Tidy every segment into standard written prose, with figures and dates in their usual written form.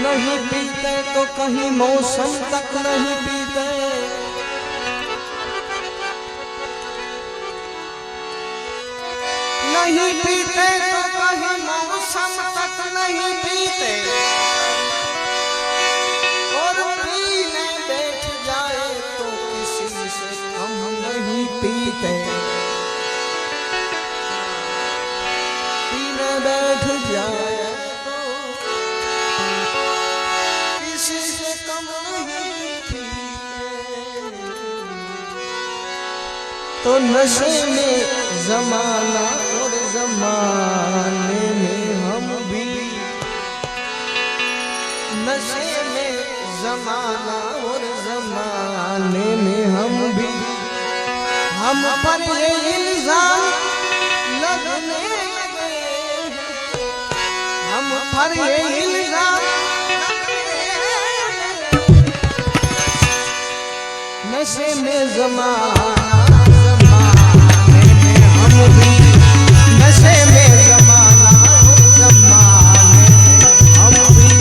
नहीं पीते तो कहीं मौसम तक नहीं पीते। नहीं पीते तो कहीं मौसम तक नहीं पीते, और पीने बैठ जाए तो किसी से कम नहीं पीते। पीने बैठ जाए तो किसी से कम नहीं पीते। तो नशे में जमाना और जमाने में हम भी, नशे में जमाना और जमाने में हम भी, हम पर ये इल्जाम लगने लगे, हम पर ये इल्जाम नशे में जमाना नशे में जमाना जमाने हम भी।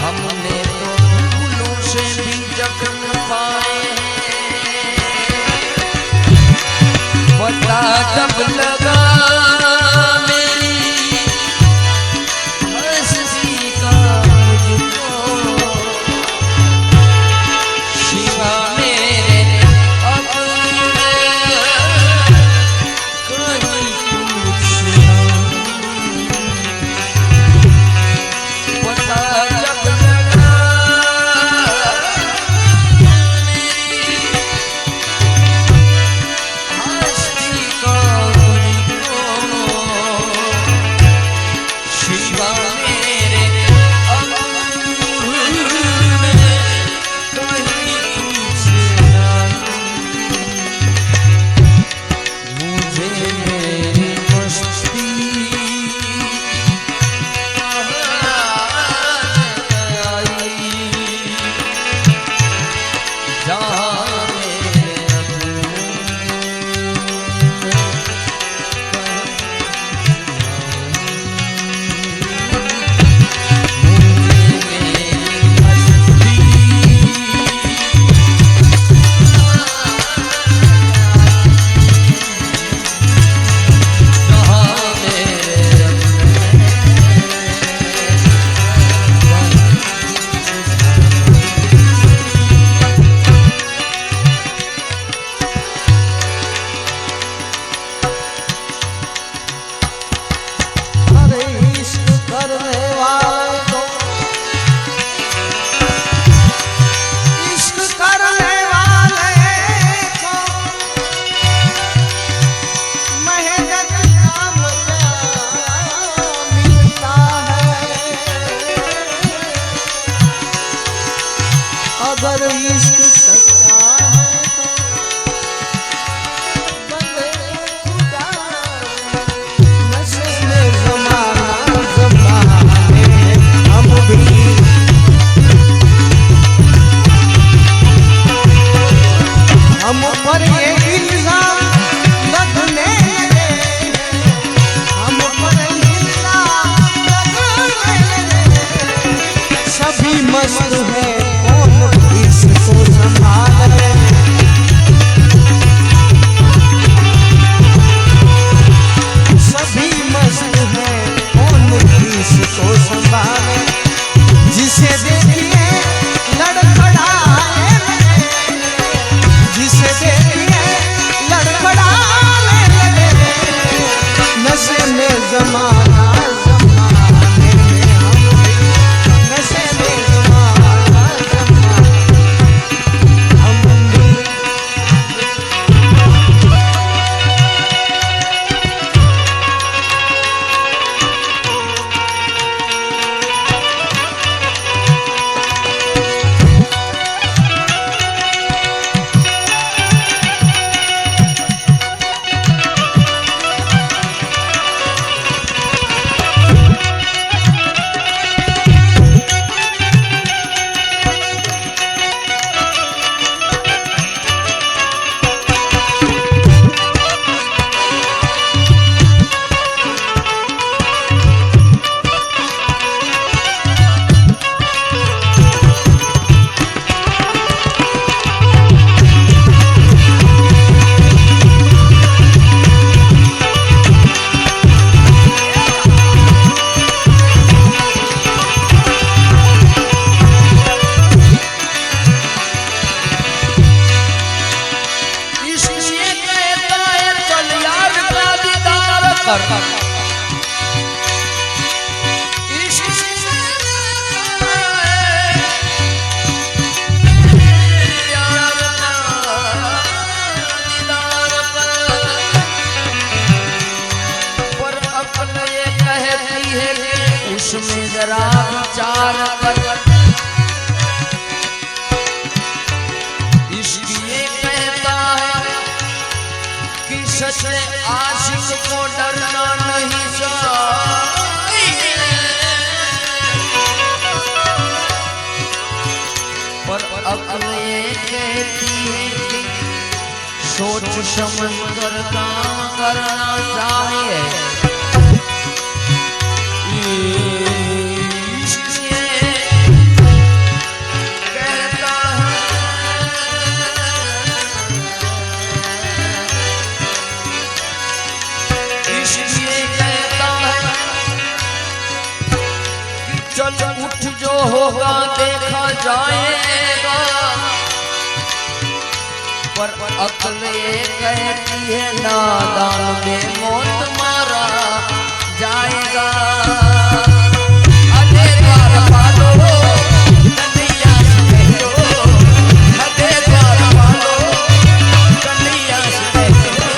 हमने तो फूलों से भी जख्म पाए, पता जब लगा मेरी हंसी का मुझको, शिवा मेरे अब कहीं पूछना, पता जब लगा मेरी हंसी का मुझको, शिवा मेरे अब कहीं पूछना, मुझे मेरी मस्ती अगर इश्क सच्चा है तो बंदे खुदा, नशे में जमाना जमाने हम भी, हम पर ये इल्जाम लगने लगे, हम पर इल्जाम लगने लगे, सभी मस्त है कौन इसको किसको संभाले, जिसे देखिए लड़खड़ाए लगे, जिसे देखिए लड़खड़ाने लगे। नशे में जमाना जमाने में हम भी, नशे में जमाना जमाने हम भी। उसमें जरा विचार कर, इसलिए कहता है कि सच्चे आशिक को डरना नहीं चाहिए, पर अक्ल ये कहती है कि सोच समझ कर काम करना चाहिए। चल उठ जो होगा देखा जाएगा, पर अक्ल ये कहती है नादान में मौत मारा जाएगा। अरे द्वार पालो कन्हैया से कहो, अरे द्वार पालो कन्हैया से कहो,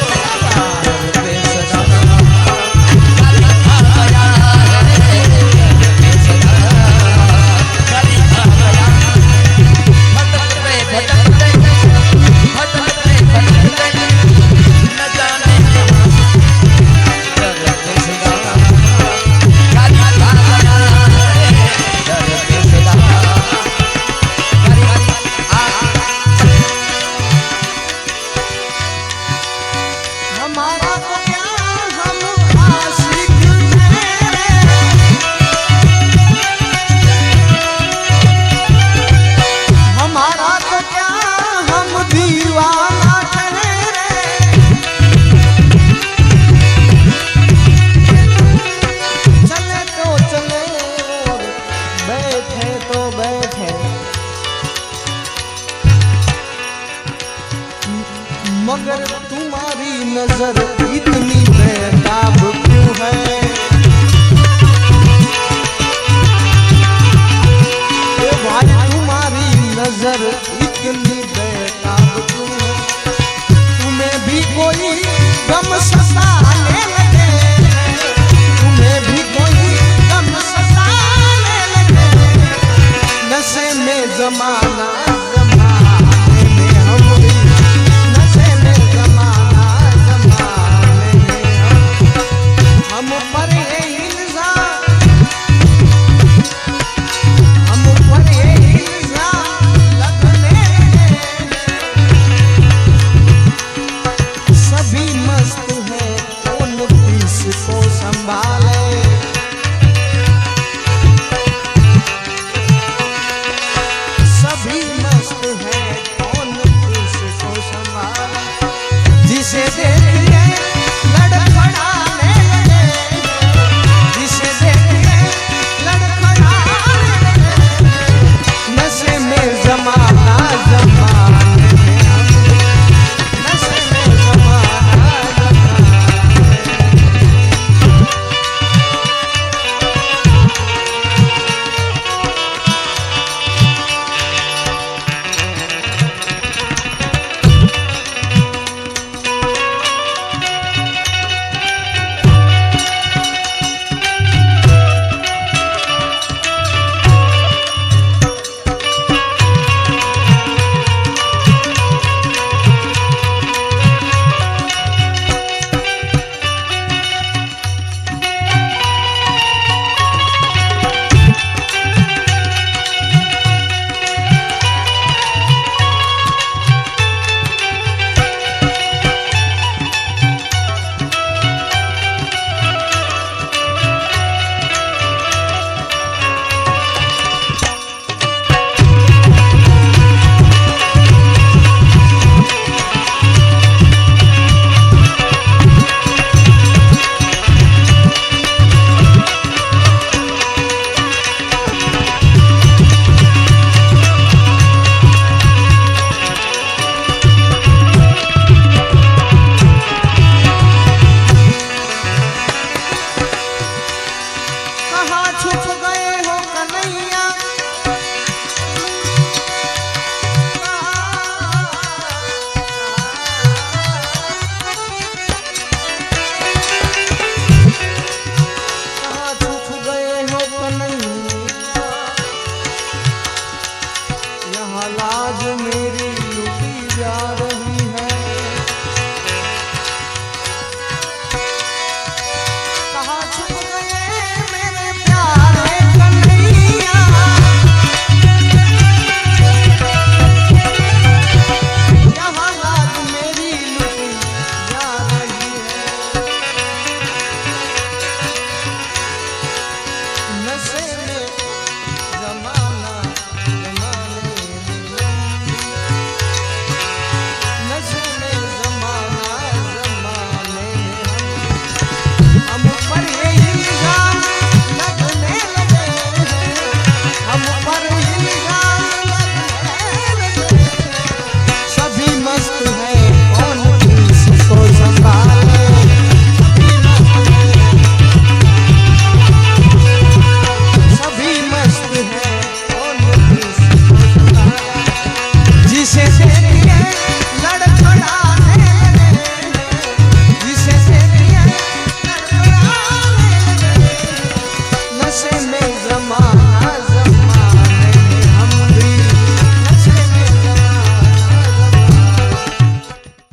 मगर तुम्हारी नजर इतनी बेताब क्यों है? ए भाई तुम्हारी नजर इतनी बेताब क्यों है? तुम्हें भी कोई गम सताने लगे, तुम्हें भी कोई गम सताने लगे। नशे में जमाना जमाने में हम भी, नशे में जमाना जमाने कहाँ छुप